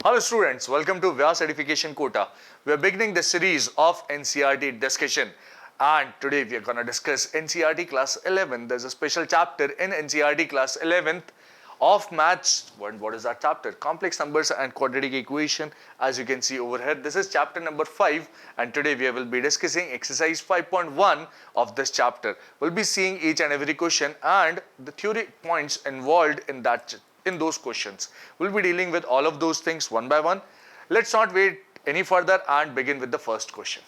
Hello students, welcome to Vyas Edification Kota. We are beginning the series of NCERT discussion, and today we are going to discuss NCERT class 11. There's a special chapter in NCERT class 11th of maths. What is that chapter? Complex numbers and quadratic equation. As you can see over here, this is chapter number 5, and today we will be discussing exercise 5.1 of this chapter. We'll be seeing each and every question and the theory points involved in those questions. We'll be dealing with all of those things one by one. Let's not wait any further and begin with the first question.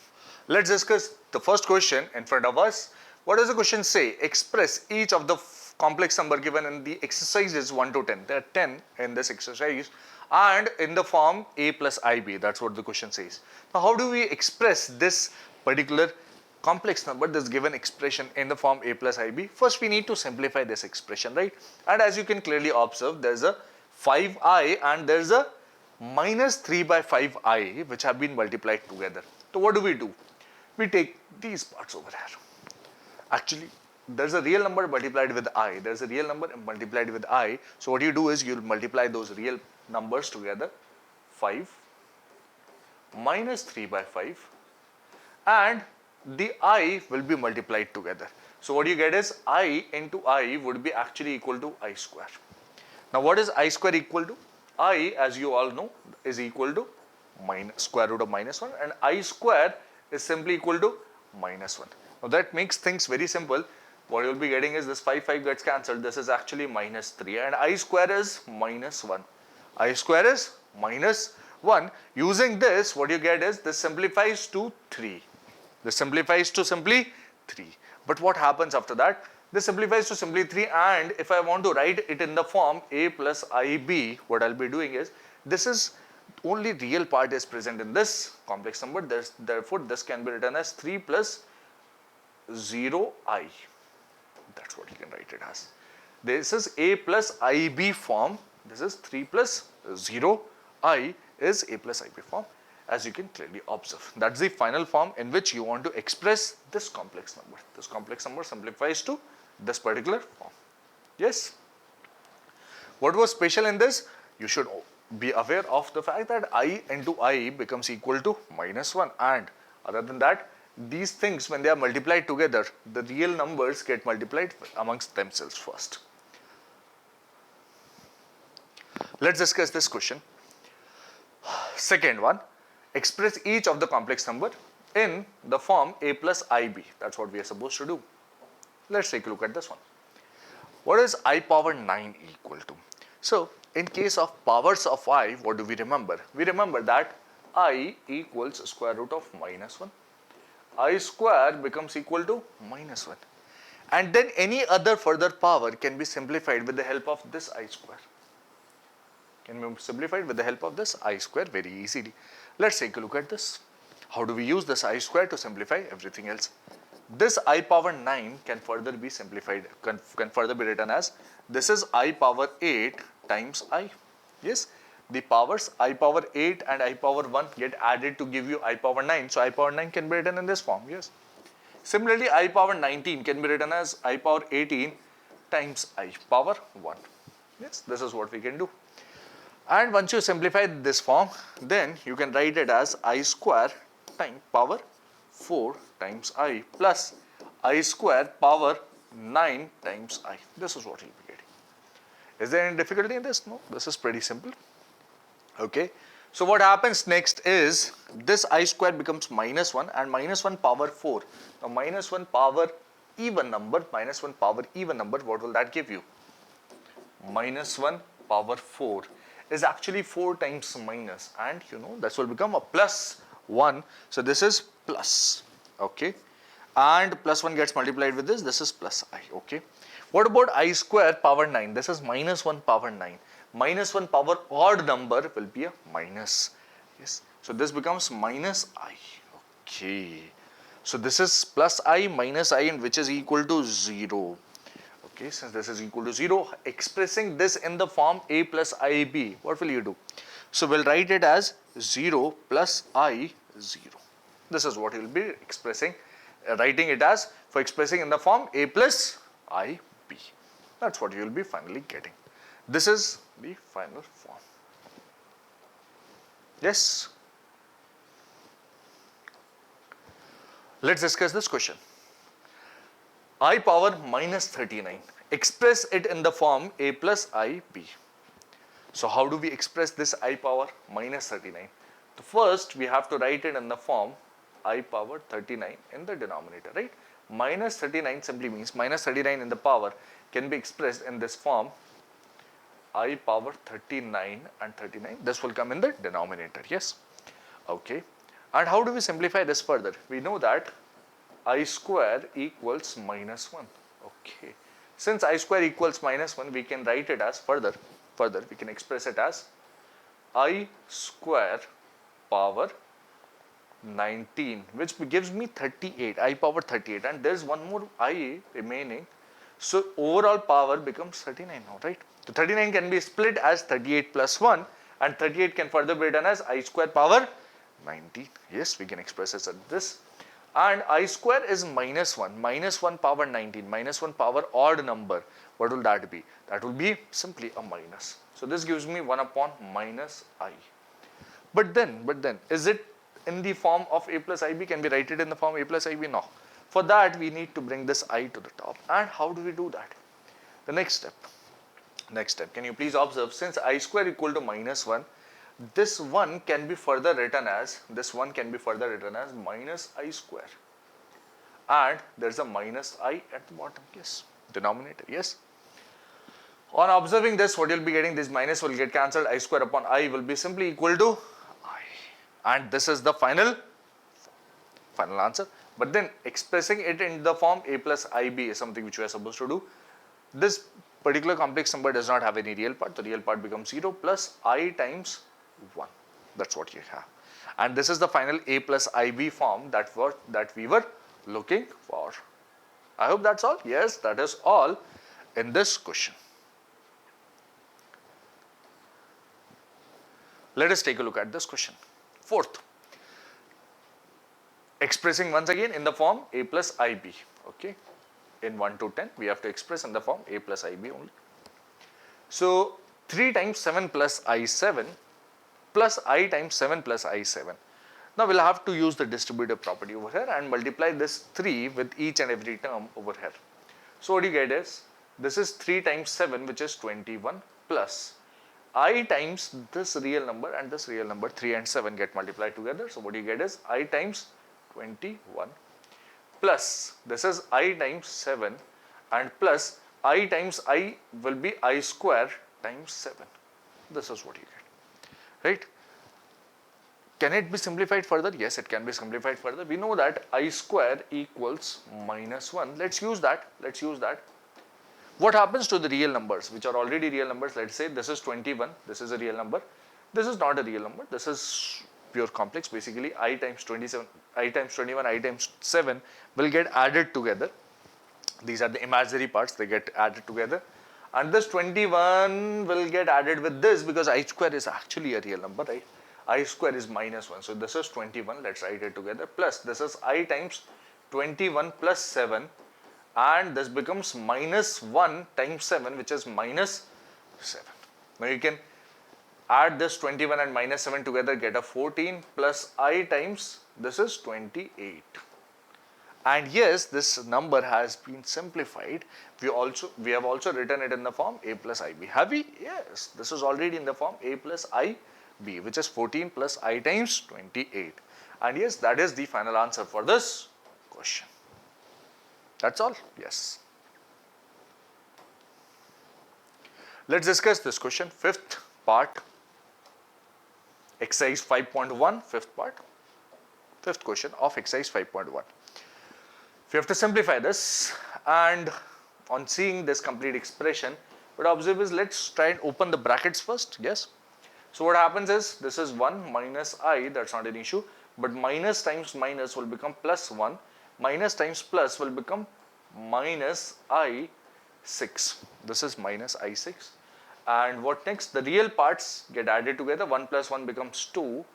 Let's discuss the first question in front of us. What does the question say? Express each of the complex number given in the exercises 1 to 10. There are 10 in this exercise and in the form a plus ib. That's what the question says. Now, how do we express this particular complex number, this given expression in the form a plus ib? First, we need to simplify this expression, right? And as you can clearly observe, there's a 5i and there's a minus 3 by 5i which have been multiplied together. So what do? We take these parts over here. Actually, there's a real number multiplied with I. There's a real number multiplied with I. So what you do is you'll multiply those real numbers together. 5 minus 3 by 5 and the I will be multiplied together. So what you get is I into I would be actually equal to I square. Now what is I square equal to? I, as you all know, is equal to square root of minus 1, and I square is simply equal to minus 1. Now that makes things very simple. What you will be getting is this 5 gets cancelled. This is actually minus 3 and I square is minus 1. I square is minus 1. Using this, what you get is this simplifies to 3. This simplifies to simply 3. But what happens after that? This simplifies to simply 3, and if I want to write it in the form a plus ib, what I'll be doing is, this is only real part is present in this complex number. Therefore, this can be written as 3 plus 0i. That's what you can write it as. This is a plus ib form. This is 3 plus 0i is a plus ib form. As you can clearly observe, that's the final form in which you want to express this complex number. This complex number simplifies to this particular form. Yes. What was special in this? You should be aware of the fact that I into I becomes equal to minus 1, and other than that, these things, when they are multiplied together, the real numbers get multiplied amongst themselves first. Let's discuss this question. Second one. Express each of the complex number in the form a plus ib. That's what we are supposed to do. Let's take a look at this one. What is I power 9 equal to? So, in case of powers of I, what do we remember? We remember that I equals square root of minus 1. I square becomes equal to minus 1. And then any other further power can be simplified with the help of this I square. Can be simplified with the help of this I square very easily. Let's take a look at this. How do we use this I square to simplify everything else? This I power 9 can further be simplified, can further be written as, this is I power 8 times I. Yes, the powers I power 8 and I power 1 get added to give you I power 9. So I power 9 can be written in this form. Yes. Similarly, I power 19 can be written as I power 18 times I power 1. Yes, this is what we can do. And once you simplify this form, then you can write it as I square times power 4 times I plus I square power 9 times I. This is what you'll be getting. Is there any difficulty in this? No, this is pretty simple. Okay. So what happens next is this I square becomes minus 1 and minus 1 power 4. Now minus 1 power even number, what will that give you? Minus 1 power 4. Is actually 4 times minus, and you know this will become a plus 1. So this is plus, okay, and plus 1 gets multiplied with this is plus I, okay. What about I square power 9? This is minus 1 power 9. Minus 1 power odd number will be a minus. Yes, so this becomes minus I, okay. So this is plus I minus I, and which is equal to 0. Okay, since this is equal to 0, expressing this in the form a plus ib, what will you do? So we'll write it as 0 plus I 0. This is what you will be expressing, writing it as, for expressing in the form a plus ib. That's what you will be finally getting. This is the final form. Yes. Let's discuss this question. I power minus 39. Express it in the form a plus ib. So how do we express this I power minus 39? So first we have to write it in the form I power 39 in the denominator, right? Minus 39 simply means minus 39 in the power can be expressed in this form I power 39 and 39. This will come in the denominator, yes? Okay. And how do we simplify this further? We know that I square equals minus 1. Okay. Since I square equals minus 1, we can write it as further we can express it as I square power 19, which gives me 38, I power 38, and there is one more I remaining. So overall power becomes 39 now, right? So 39 can be split as 38 plus 1, and 38 can further be written as I square power 19. Yes, we can express it as this. And I square is minus 1. Minus 1 power 19. Minus 1 power odd number. What will that be? That will be simply a minus. So this gives me 1 upon minus I. But then, is it in the form of a plus ib? Can we write it in the form a plus ib? No. For that, we need to bring this I to the top. And how do we do that? The next step. Can you please observe, since I square equal to minus 1, this 1 can be further written as minus I square, and there is a minus I at the bottom, yes, denominator, yes. On observing this, what you will be getting, this minus will get cancelled, I square upon I will be simply equal to I, and this is the final answer. But then expressing it in the form a plus ib is something which we are supposed to do. This particular complex number does not have any real part. The real part becomes 0 plus I times 1. That's what you have. And this is the final a plus ib form that we were looking for. I hope that's all. Yes, that is all in this question. Let us take a look at this question. Fourth, expressing once again in the form a plus ib. Okay, in 1 to 10 we have to express in the form a plus ib only. So 3 times 7 plus I7 plus I times 7 plus I7. Now we'll have to use the distributive property over here and multiply this 3 with each and every term over here. So what you get is, this is 3 times 7, which is 21, plus I times this real number and this real number, 3 and 7 get multiplied together. So what you get is I times 21 plus this is I times 7 and plus I times I will be I square times 7. This is what you get, right? Can it be simplified further? Yes, it can be simplified further. We know that I square equals minus 1. Let's use that. What happens to the real numbers which are already real numbers? Let's say this is 21. This is a real number. This is not a real number. This is pure complex. Basically, I times 27, I times 21, I times 7 will get added together. These are the imaginary parts. They get added together. And this 21 will get added with this because I square is actually a real number, right? I square is minus 1. So this is 21. Let's write it together. Plus this is I times 21 plus 7. And this becomes minus 1 times 7, which is minus 7. Now you can add this 21 and minus 7 together, get a 14 plus I times this is 28. And yes, this number has been simplified. We have also written it in the form a plus ib. Have we? Yes, this is already in the form a plus ib, which is 14 plus I times 28. And yes, that is the final answer for this question. That's all. Yes. Let's discuss this question. Fifth part, exercise 5.1, fifth question of exercise 5.1. We have to simplify this, and on seeing this complete expression, what I observe is, let's try and open the brackets first. Yes. So what happens is, this is 1 minus I, that's not an issue, but minus times minus will become plus 1. Minus times plus will become minus I6. This is minus I6. And what next? The real parts get added together. 1 plus 1 becomes 2.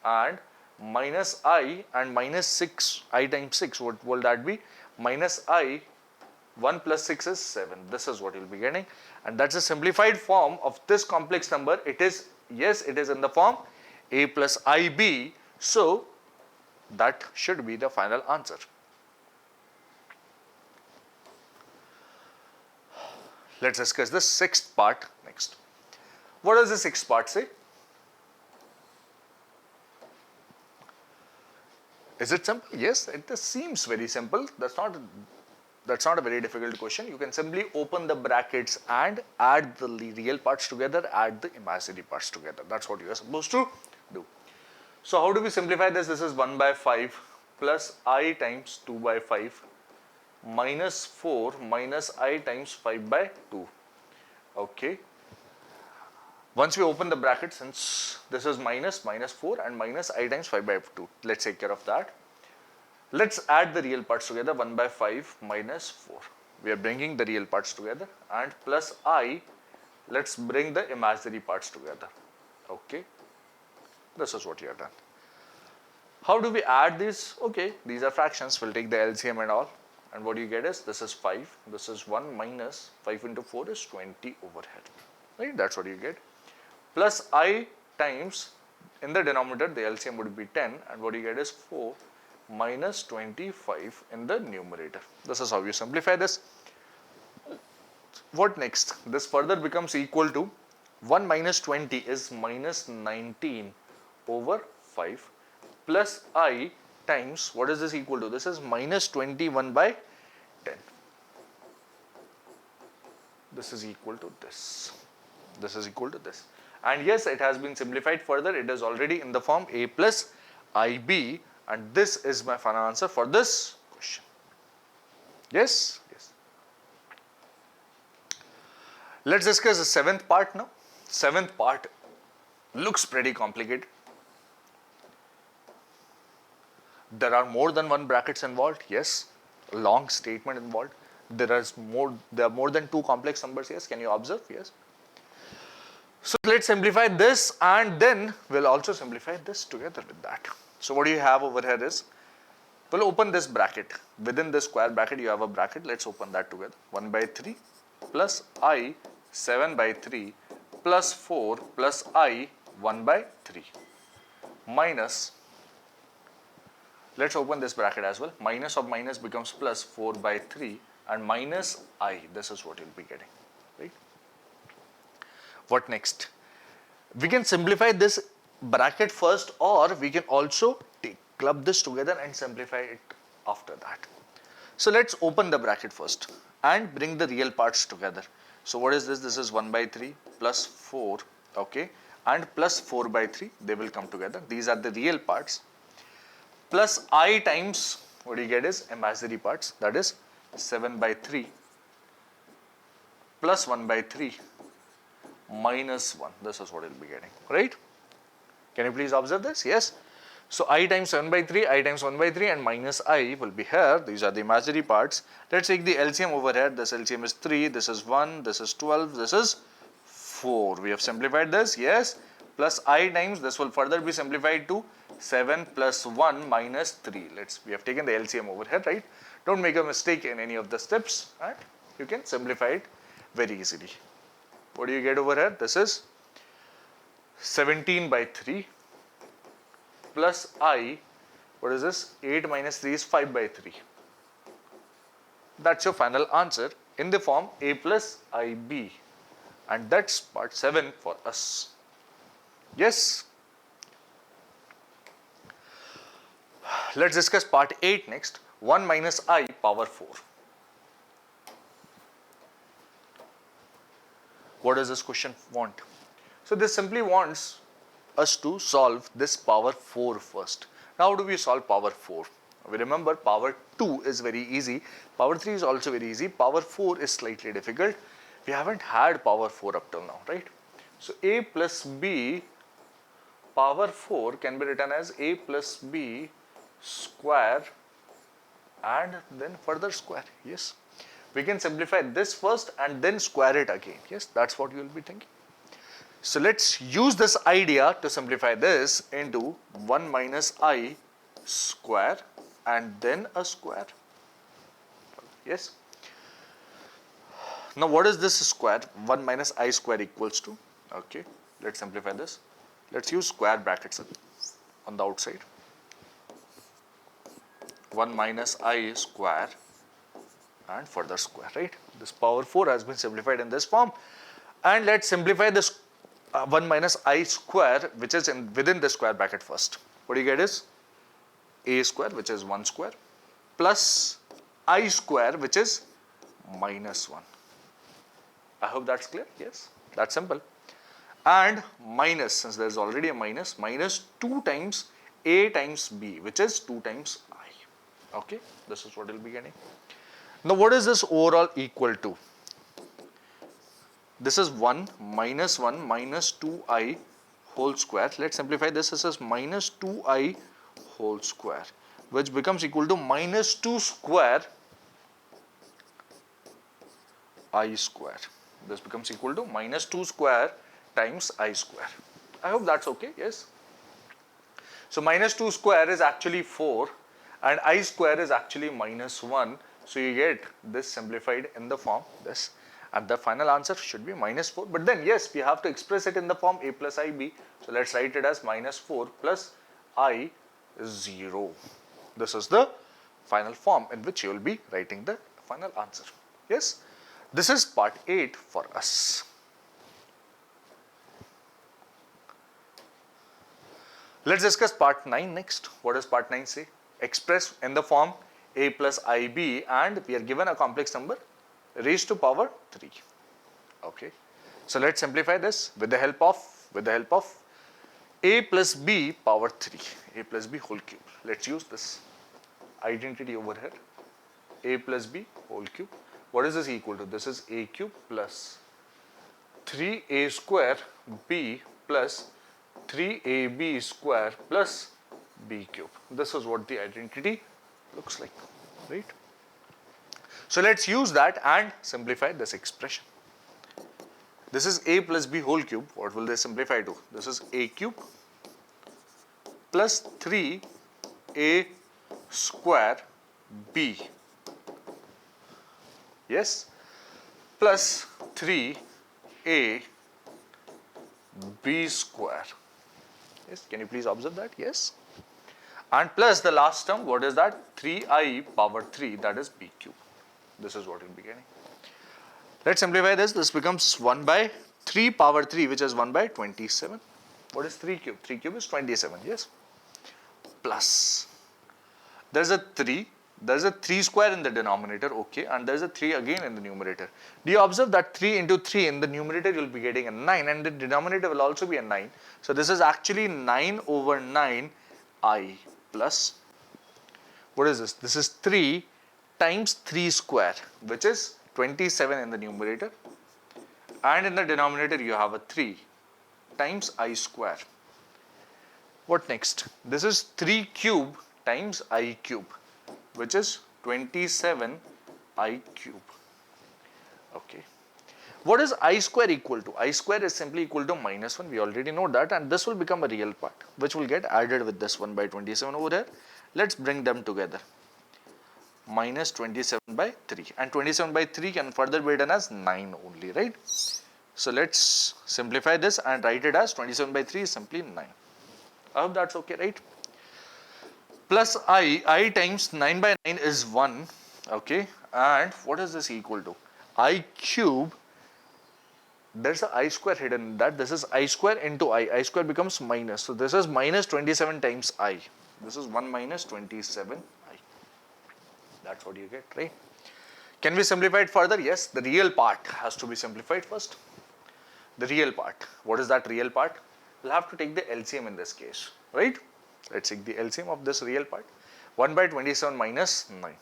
And minus I and minus 6, I times 6, what will that be? Minus I, 1 plus 6 is 7. This is what you will be getting. And that's a simplified form of this complex number. It is, yes, it is in the form a plus ib. So that should be the final answer. Let's discuss the sixth part next. What does the sixth part say? Is it simple? Yes, it seems very simple. That's not a very difficult question. You can simply open the brackets and add the real parts together, add the imaginary parts together. That's what you are supposed to do. So how do we simplify this? This is 1 by 5 plus I times 2 by 5 minus 4 minus I times 5 by 2. Okay. Once we open the bracket, since this is minus 4 and minus I times 5 by 2, let's take care of that. Let's add the real parts together. 1 by 5 minus 4. We are bringing the real parts together, and plus I, let's bring the imaginary parts together. Okay. This is what you have done. How do we add these? Okay, these are fractions. We'll take the LCM and all. And what you get is, this is 5, this is 1 minus 5 into 4 is 20 overhead. Right, that's what you get. Plus I times, in the denominator, the LCM would be 10, and what you get is 4 minus 25 in the numerator. This is how you simplify this. What next? This further becomes equal to 1 minus 20 is minus 19 over 5 plus I times, what is this equal to? This is minus 21 by 10. This is equal to this. This is equal to this. And yes, it has been simplified further. It is already in the form a plus ib, and this is my final answer for this question. Yes? Yes. Let's discuss the seventh part now. Seventh part looks pretty complicated. There are more than one brackets involved. Yes. A long statement involved. There are more than two complex numbers. Yes. Can you observe? Yes. So let's simplify this, and then we'll also simplify this together with that. So what you have over here is, we'll open this bracket. Within this square bracket, you have a bracket. Let's open that together. 1 by 3 plus I 7 by 3 plus 4 plus I 1 by 3 minus, let's open this bracket as well. Minus of minus becomes plus 4 by 3 and minus I. This is what you'll be getting, right? What next? We can simplify this bracket first, or we can also club this together and simplify it after that. So let's open the bracket first and bring the real parts together. So what is this? This is 1 by 3 plus 4, okay, and plus 4 by 3. They will come together. These are the real parts. Plus I times, what you get is imaginary parts, that is 7 by 3 plus 1 by 3 minus 1. This is what you'll be getting, right? Can you please observe this? Yes. So I times 7 by 3, I times 1 by 3 and minus I will be here. These are the imaginary parts. Let's take the LCM over here. This LCM is 3, this is 1, this is 12, this is 4. We have simplified this, yes. Plus I times, this will further be simplified to 7 plus 1 minus 3. We have taken the LCM over here, right? Don't make a mistake in any of the steps, and you can simplify it very easily. What do you get over here? This is 17 by 3 plus I, what is this? 8 minus 3 is 5 by 3. That's your final answer in the form a plus ib, and that's part 7 for us. Yes. Let's discuss part 8 next. 1 minus I power 4. What does this question want? So this simply wants us to solve this power 4 first. Now how do we solve power 4? We remember power 2 is very easy. Power 3 is also very easy. Power 4 is slightly difficult. We haven't had power 4 up till now, right? So a plus b power 4 can be written as a plus b square and then further square. Yes. We can simplify this first and then square it again. Yes, that's what you will be thinking. So let's use this idea to simplify this into 1 minus I square and then a square. Yes. Now what is this square? 1 minus I square equals to, okay, let's simplify this. Let's use square brackets on the outside. 1 minus I square and further square, right? This power 4 has been simplified in this form. And let's simplify this 1 minus I square, which is within the square bracket first. What you get is A square, which is 1 square, plus I square, which is minus 1. I hope that's clear. Yes, that's simple. And minus, since there is already a minus 2 times A times B, which is 2 times I. Okay, this is what we'll be getting. Now, what is this overall equal to? This is 1 minus 2I whole square. Let's simplify this. This is minus 2I whole square, which becomes equal to minus 2 square I square. This becomes equal to minus 2 square times I square. I hope that's okay. Yes. So minus 2 square is actually 4 and I square is actually minus 1. So you get this simplified in the form this, and the final answer should be minus 4. But then yes, we have to express it in the form A plus IB. So let's write it as minus 4 plus I is 0. This is the final form in which you will be writing the final answer. Yes, this is part 8 for us. Let's discuss part 9 next. What does part 9 say? Express in the form A plus IB, and we are given a complex number raised to power 3. Okay. So let's simplify this with the help of A plus B power 3. A plus B whole cube. Let's use this identity over here. A plus B whole cube. What is this equal to? This is A cube plus 3A square B plus 3AB square plus B cube. This is what the identity looks like, right? So let's use that and simplify this expression. This is A plus B whole cube. What will they simplify to? This is A cube plus 3A square B. Yes, plus 3A B square. Yes, can you please observe that? Yes. And plus the last term, what is that? 3I power 3, that is B cube. This is what we'll be getting. Let's simplify this. This becomes 1 by 3 power 3, which is 1 by 27. What is 3 cube? 3 cube is 27, yes. Plus, there's a 3 square in the denominator, okay, and there's a 3 again in the numerator. Do you observe that 3 into 3 in the numerator you'll be getting a 9, and the denominator will also be a 9. So this is actually 9 over 9 I plus, what is this? This is 3 times 3 square, which is 27 in the numerator, and in the denominator you have a 3 times I square. What next? This is 3 cube times I cube, which is 27 I cube. Okay. What is I square equal to? I square is simply equal to minus 1. We already know that, and this will become a real part, which will get added with this 1 by 27 over here. Let's bring them together. Minus 27 by 3, and 27 by 3 can further be written as 9 only, right? So let's simplify this and write it as 27 by 3 is simply 9. I hope that's okay, right? Plus I times 9 by 9 is 1, okay, and what is this equal to? I cube, there's a I square hidden in that. This is I square into I square becomes minus, so this is minus 27 times I. This is 1 minus 27 I. That's what you get, right? Can we simplify it further? Yes, the real part has to be simplified first. The real part. What is that real part? We'll have to take the LCM in this case, right? Let's take the LCM of this real part. 1 by 27 minus 9.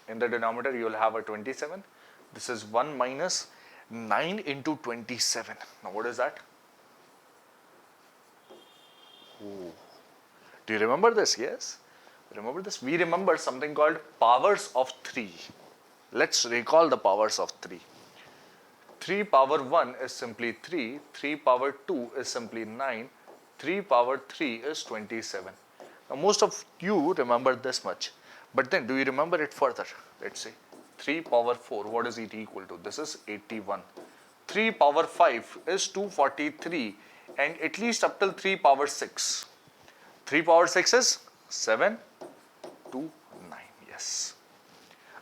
In the denominator, you will have a 27. This is 1 minus 9 into 27. Now, what is that? Ooh. Do you remember this? Yes. Remember this? We remember something called powers of 3. Let's recall the powers of 3. 3 power 1 is simply 3. 3 power 2 is simply 9. 3 power 3 is 27. Now, most of you remember this much. But then, do you remember it further? Let's say 3 power 4, what is it equal to? This is 81. 3 power 5 is 243, and at least up till 3 power 6. 3 power 6 is 729, yes.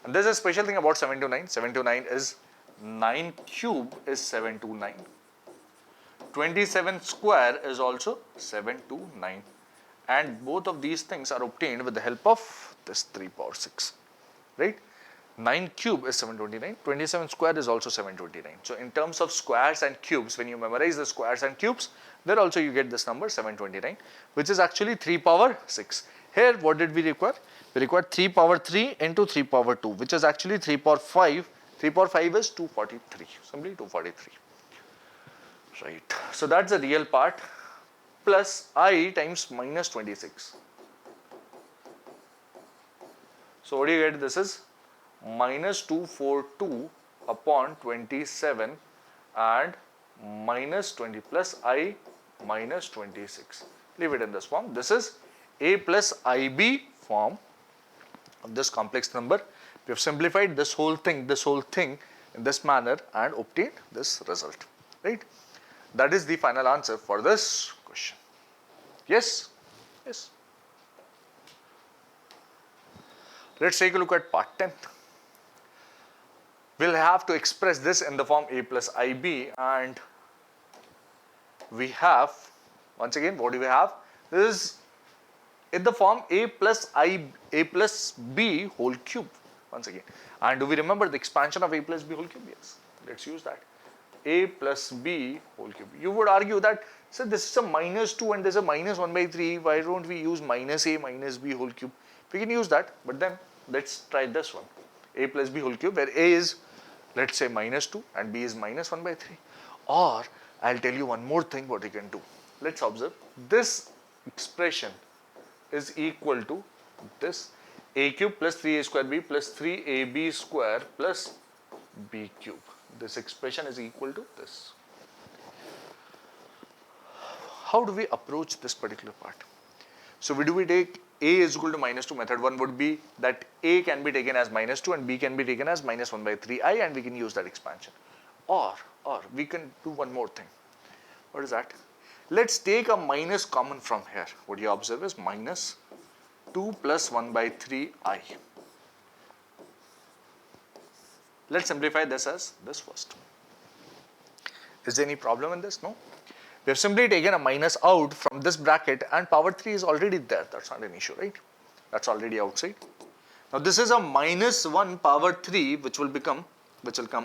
And there's a special thing about 729. 729 is 9 cube is 729. 27 square is also 729. And both of these things are obtained with the help of this 3 power 6, right? 9 cube is 729, 27 square is also 729. So in terms of squares and cubes, when you memorize the squares and cubes, there also you get this number 729, which is actually 3 power 6. Here what did we require? We required 3 power 3 into 3 power 2, which is actually 3 power 5. 3 power 5 is 243, simply 243. Right. So that's the real part, plus I times minus 26. So what do you get? This is minus 242 upon 27 and minus 20 plus I minus 26. Leave it in this form. This is A plus IB form of this complex number. We have simplified this whole thing in this manner and obtained this result, right? That is the final answer for this question. Yes? Yes. Let's take a look at part 10. We'll have to express this in the form A plus IB, and we have, once again, what do we have? This is in the form A plus B whole cube, once again. And do we remember the expansion of A plus B whole cube? Yes, let's use that. A plus B whole cube. You would argue that, so this is a minus 2 and there's a minus 1 by 3. Why don't we use minus A minus B whole cube? We can use that, but then let's try this one. A plus B whole cube, where A is, let's say, minus 2 and B is minus 1 by 3. Or I'll tell you one more thing what you can do. Let's observe. This expression is equal to this A cube plus 3A square B plus 3AB square plus B cube. This expression is equal to this. How do we approach this particular part? So we take A is equal to minus 2. Method 1 would be that A can be taken as minus 2 and B can be taken as minus 1 by 3i, and we can use that expansion. Or we can do one more thing. What is that? Let's take a minus common from here. What you observe is minus 2 plus 1 by 3i. Let's simplify this as this first. Is there any problem in this? No. We have simply taken a minus out from this bracket, and power 3 is already there. That's not an issue, right? That's already outside. Now this is a minus 1 power 3 which will come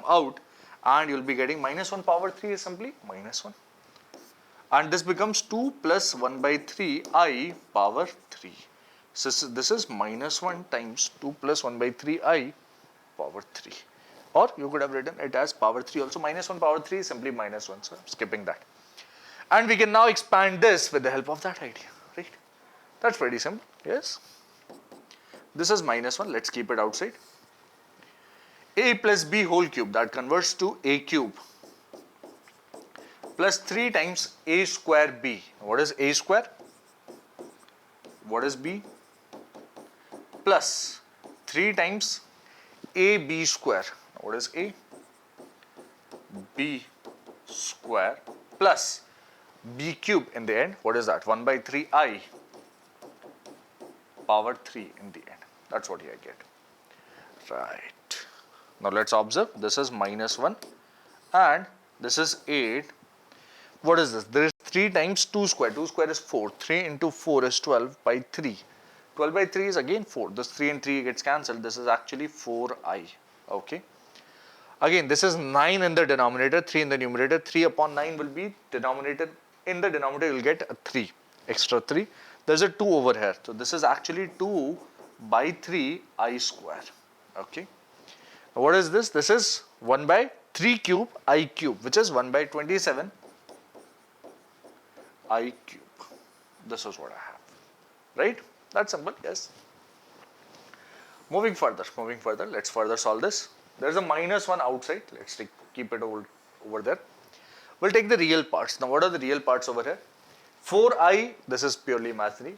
out, and you'll be getting minus 1 power 3 is simply minus 1. And this becomes 2 plus 1 by 3 I power 3. So this is minus 1 times 2 plus 1 by 3 I power 3. Or you could have written it as power 3 also. Minus 1 power 3 is simply minus 1, so I'm skipping that. And we can now expand this with the help of that idea, right? That's pretty simple, yes. This is minus 1, let's keep it outside. A plus B whole cube, that converts to A cube, plus 3 times A square B. What is A square? What is B? Plus 3 times AB square. What is A? B square plus B cube in the end. What is that? 1 by 3i power 3 in the end. That's what you get. Right. Now let's observe. This is minus 1 and this is 8. What is this? There is 3 times 2 square. 2 square is 4. 3 into 4 is 12 by 3. 12 by 3 is again 4. This 3 and 3 gets cancelled. This is actually 4i. Okay. Again, this is 9 in the denominator, 3 in the numerator. 3 upon 9 will be denominator. In the denominator, you will get a 3, extra 3. There's a 2 over here. So this is actually 2 by 3 I square. Okay. Now what is this? This is 1 by 3 cube I cube, which is 1 by 27 I cube. This is what I have. Right? That's simple, yes. Moving further, let's further solve this. There's a minus 1 outside. Let's keep it over there. We'll take the real parts. Now what are the real parts over here? 4i, this is purely imaginary.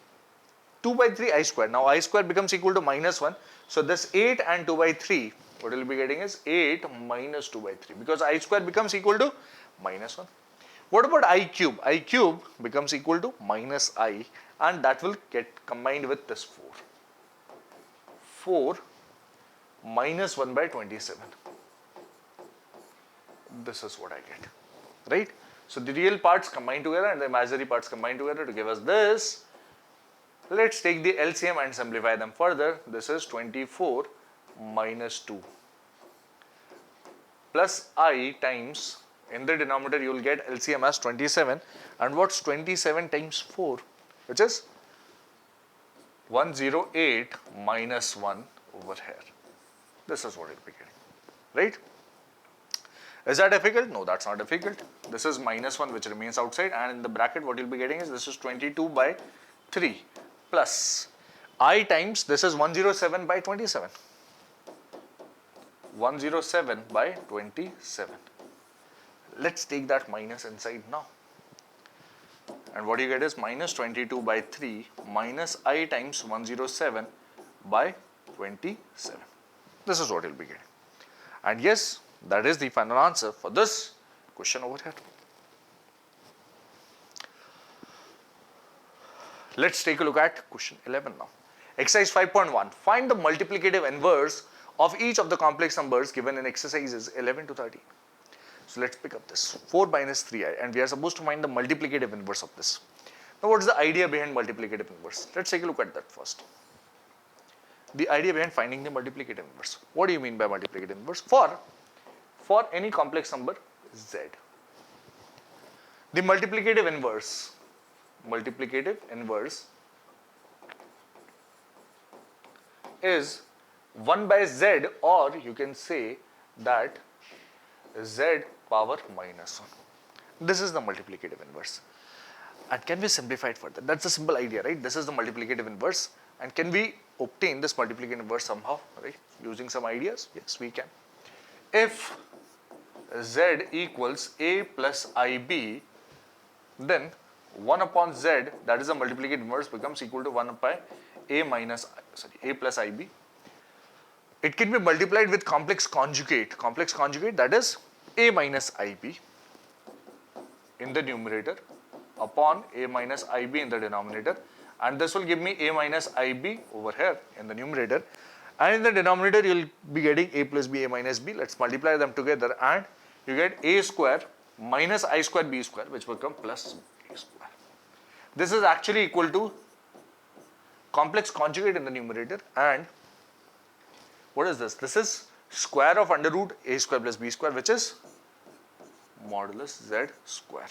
2 by 3 I square. Now I square becomes equal to minus 1. So this 8 and 2 by 3 what we'll be getting is 8 minus 2 by 3 because I square becomes equal to minus 1. What about I cube? I cube becomes equal to minus I and that will get combined with this 4. 4 minus 1 by 27. This is what I get, right? So the real parts combine together and the imaginary parts combine together to give us this. Let's take the LCM and simplify them further. This is 24 minus 2 plus I times, in the denominator you will get LCM as 27, and what's 27 times 4, which is 108 minus 1 over here. This is what it will be getting, right? Is that difficult? No, that's not difficult. This is minus 1 which remains outside, and in the bracket what you'll be getting is this is 22 by 3 plus I times this is 107 by 27. 107 by 27. Let's take that minus inside now. And what you get is minus 22 by 3 minus I times 107 by 27. This is what you'll be getting. And yes, that is the final answer for this question over here. Let's take a look at question 11 now. Exercise 5.1. Find the multiplicative inverse of each of the complex numbers given in exercises 11 to 13. So let's pick up this 4 minus 3i, and we are supposed to find the multiplicative inverse of this. Now what is the idea behind multiplicative inverse? Let's take a look at that first. The idea behind finding the multiplicative inverse. What do you mean by multiplicative inverse? For any complex number z, the multiplicative inverse is 1 by z, or you can say that z power minus 1. This is the multiplicative inverse. And can we simplify it further? That's a simple idea, right? This is the multiplicative inverse. And can we obtain this multiplicative inverse somehow, right? Using some ideas? Yes, we can. If z equals a plus ib, then 1 upon z, that is the multiplicative inverse, becomes equal to 1 upon a plus ib. It can be multiplied with complex conjugate. Complex conjugate, that is a minus ib in the numerator upon a minus ib in the denominator, and this will give me a minus ib over here in the numerator, and in the denominator you will be getting a plus b, a minus b. Let's multiply them together and you get a square minus I square b square, which will become plus a square. This is actually equal to complex conjugate in the numerator, and what is this? This is square of under root a square plus b square, which is modulus z square.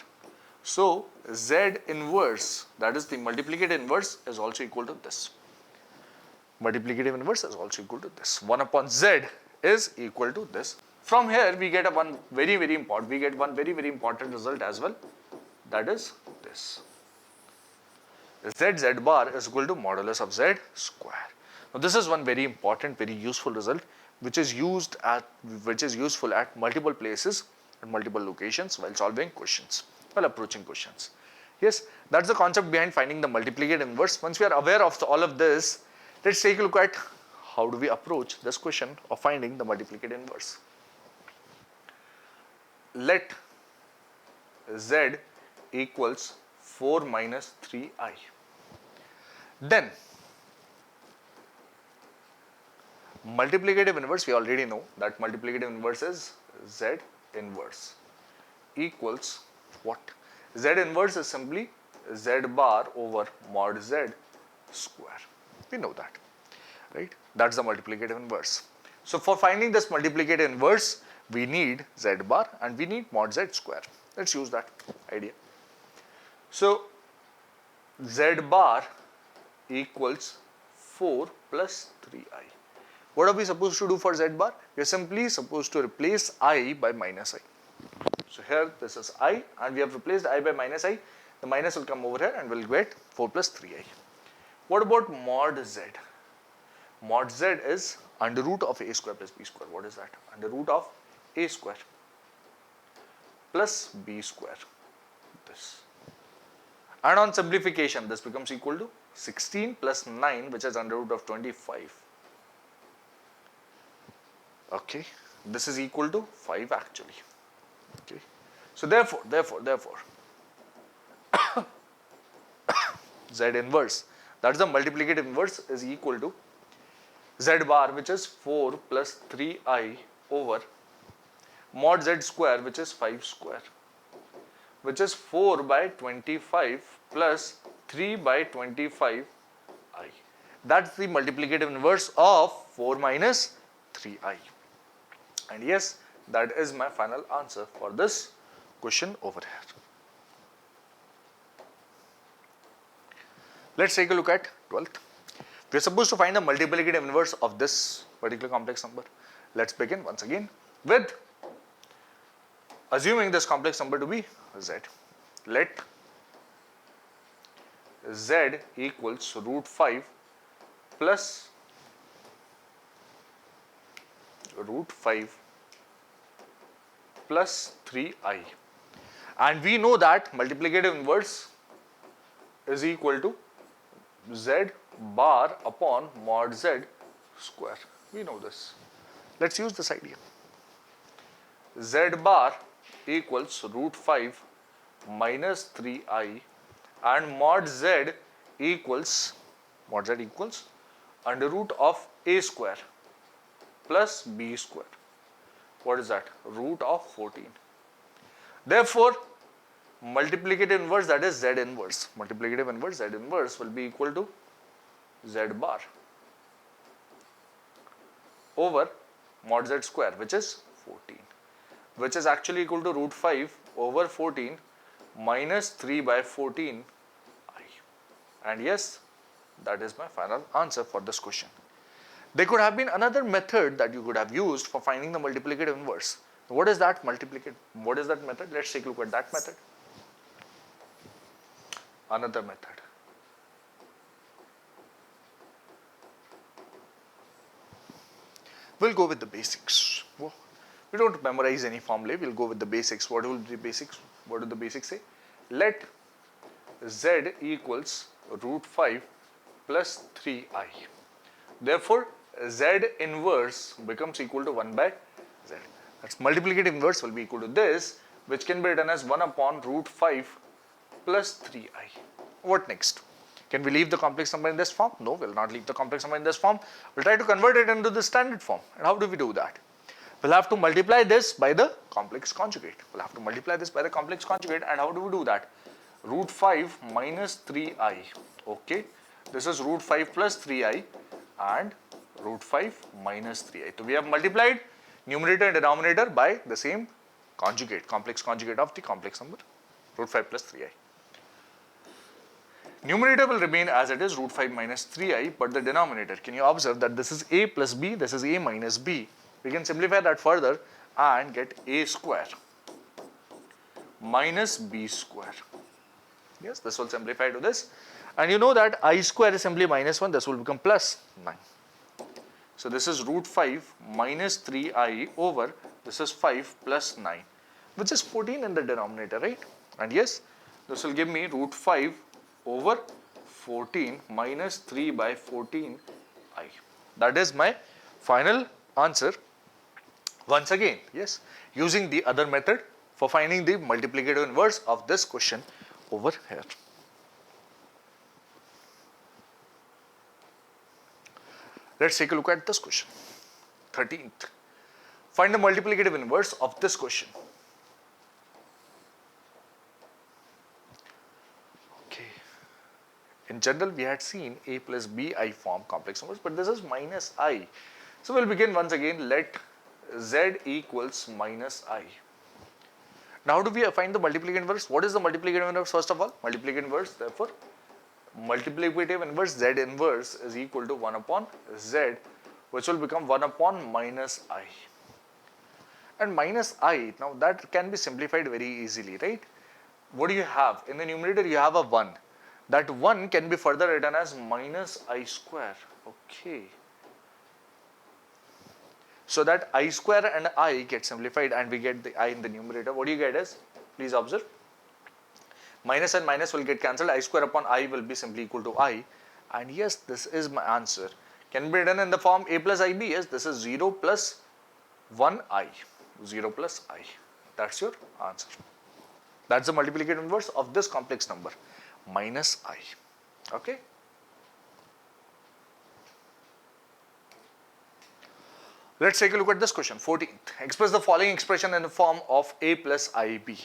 So z inverse, that is the multiplicative inverse, is also equal to this. Multiplicative inverse is also equal to this. 1 upon z is equal to this. From here we get one very important result as well. That is this. Z bar is equal to modulus of z square. Now this is one very important, very useful result, which is useful at multiple places and multiple locations while solving questions, while approaching questions. Yes, that's the concept behind finding the multiplicative inverse. Once we are aware of all of this, let's take a look at how do we approach this question of finding the multiplicative inverse. Let z equals 4 minus 3i. Then multiplicative inverse, we already know that multiplicative inverse is z inverse equals what? Z inverse is simply z bar over mod z square. We know that, right? That's the multiplicative inverse. So for finding this multiplicative inverse, we need z bar and we need mod z square. Let's use that idea. So z bar equals 4 plus 3i. What are we supposed to do for z bar? We are simply supposed to replace I by minus I. So here this is I, and we have replaced I by minus I. The minus will come over here and we'll get 4 plus 3i. What about mod z? Mod z is under root of a square plus b square. What is that? Under root of a square plus b square. This. And on simplification, this becomes equal to 16 plus 9, which is under root of 25. Okay, this is equal to 5 actually. Okay, so therefore Z inverse, that is the multiplicative inverse, is equal to Z bar, which is 4 plus 3i over mod Z square, which is 5 square, which is 4 by 25 plus 3 by 25i. That's the multiplicative inverse of 4 minus 3i. And yes, that is my final answer for this question over here. Let's take a look at 12th. We are supposed to find the multiplicative inverse of this particular complex number. Let's begin once again with assuming this complex number to be Z. Let Z equals root 5 plus root 5 plus 3i. And we know that multiplicative inverse is equal to Z bar upon mod Z square. We know this. Let's use this idea. Z bar equals root 5 minus 3i and mod Z equals under root of a square plus b square. What is that? Root of 14. Therefore, multiplicative inverse, that is Z inverse. Multiplicative inverse Z inverse will be equal to Z bar over mod Z square, which is 14, which is actually equal to root 5 over 14 minus 3 by 14i. And yes, that is my final answer for this question. There could have been another method that you could have used for finding the multiplicative inverse. What is that method? Let's take a look at that method. Another method. We'll go with the basics. We don't memorize any formulae, we'll go with the basics. What will be the basics? What do the basics say? Let Z equals root 5 plus 3i. Therefore, Z inverse becomes equal to 1 by Z. That's multiplicative inverse will be equal to this, which can be written as 1 upon root 5 plus 3i. What next? Can we leave the complex number in this form? No, we will not leave the complex number in this form. We'll try to convert it into the standard form. And how do we do that? We'll have to multiply this by the complex conjugate. And how do we do that? Root 5 minus 3i. Okay. This is root 5 plus 3i and root 5 minus 3i. So we have multiplied numerator and denominator by the same conjugate, complex conjugate of the complex number, root 5 plus 3i. Numerator will remain as it is, root 5 minus 3i, but the denominator, can you observe that this is a plus b, this is a minus b. We can simplify that further and get a square minus b square. Yes, this will simplify to this. And you know that I square is simply minus 1, this will become plus 9. So this is root 5 minus 3i over, this is 5 plus 9, which is 14 in the denominator, right? And yes, this will give me root 5 over 14 minus 3 by 14i. That is my final answer. Once again, yes, using the other method for finding the multiplicative inverse of this question over here. Let's take a look at this question. 13th. Find the multiplicative inverse of this question. Okay. In general, we had seen a plus bi form complex numbers, but this is minus I. So we'll begin once again. Let Z equals minus I. Now, how do we find the multiplicative inverse? What is the multiplicative inverse first of all? Multiplicative inverse, therefore, multiplicative inverse Z inverse is equal to 1 upon Z, which will become 1 upon minus I. And minus I, now that can be simplified very easily, right? What do you have? In the numerator, you have a 1. That 1 can be further written as minus I square. Okay. So that I square and I get simplified and we get the I in the numerator. What do you get is, please observe, minus and minus will get cancelled. I square upon I will be simply equal to I. And yes, this is my answer. Can be written in the form a plus ib. Yes, this is 0 plus 1i, 0 plus I. That's your answer. That's the multiplicative inverse of this complex number, minus I. Okay. Let's take a look at this question. 14th. Express the following expression in the form of a plus ib.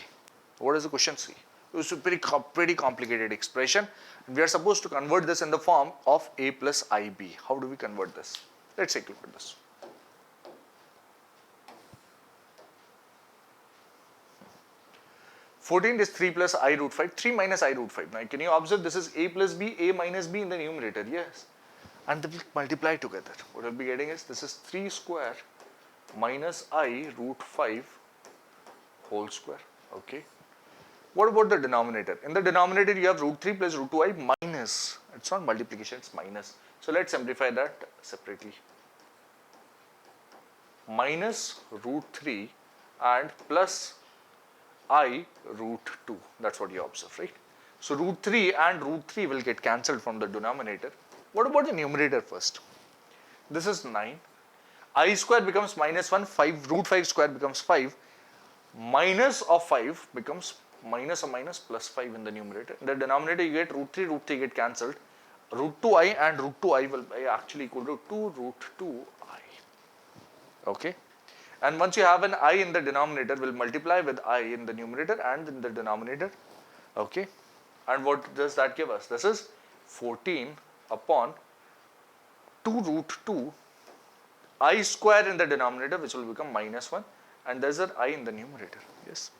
What does the question say? It's a pretty complicated expression. We are supposed to convert this in the form of a plus ib. How do we convert this? Let's take a look at this. (14) is 3 plus I root 5, 3 minus I root 5. Now, can you observe this is a plus b, a minus b in the numerator? Yes. And they will multiply together. What we'll be getting is this is 3 square minus I root 5 whole square. Okay. What about the denominator? In the denominator, you have root 3 plus root 2i minus. It's not multiplication, it's minus. So, let's simplify that separately. Minus root 3 and plus I root 2. That's what you observe, right? So, root 3 and root 3 will get cancelled from the denominator. What about the numerator first? This is 9. I square becomes minus 1, 5, root 5 square becomes 5. Minus of 5 becomes minus or minus plus 5 in the numerator. In the denominator, you get root 3 get cancelled. Root 2i and root 2i will be actually equal to 2 root 2i. Okay. And once you have an I in the denominator, we'll multiply with I in the numerator and in the denominator. Okay. And what does that give us? This is 14 upon 2 root 2 I square in the denominator, which will become minus 1, and there's an I in the numerator. Yes.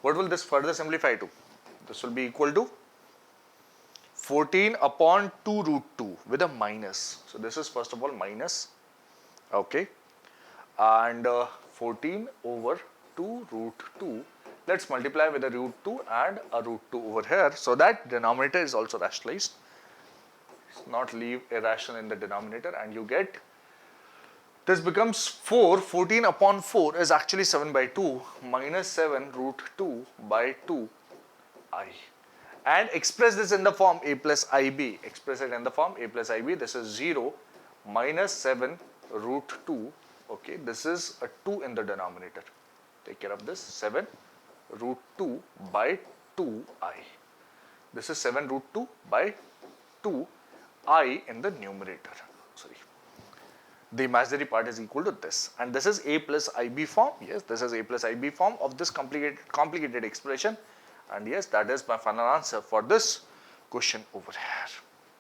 What will this further simplify to? This will be equal to 14 upon 2 root 2 with a minus. So, this is first of all minus. Okay. And 14 over 2 root 2. Let's multiply with a root 2 and a root 2 over here, so that denominator is also rationalized. Not leave a rational in the denominator, and you get this becomes 4. 14 upon 4 is actually 7 by 2 minus 7 root 2 by 2 I. And express this in the form a plus ib. Express it in the form a plus ib. This is 0 minus 7 root 2. Okay, this is a 2 in the denominator. Take care of this. 7 root 2 by 2i. This is 7 root 2 by 2i in the numerator. Sorry. The imaginary part is equal to this. And this is a plus ib form. Yes, this is a plus ib form of this complicated expression. And yes, that is my final answer for this question over here.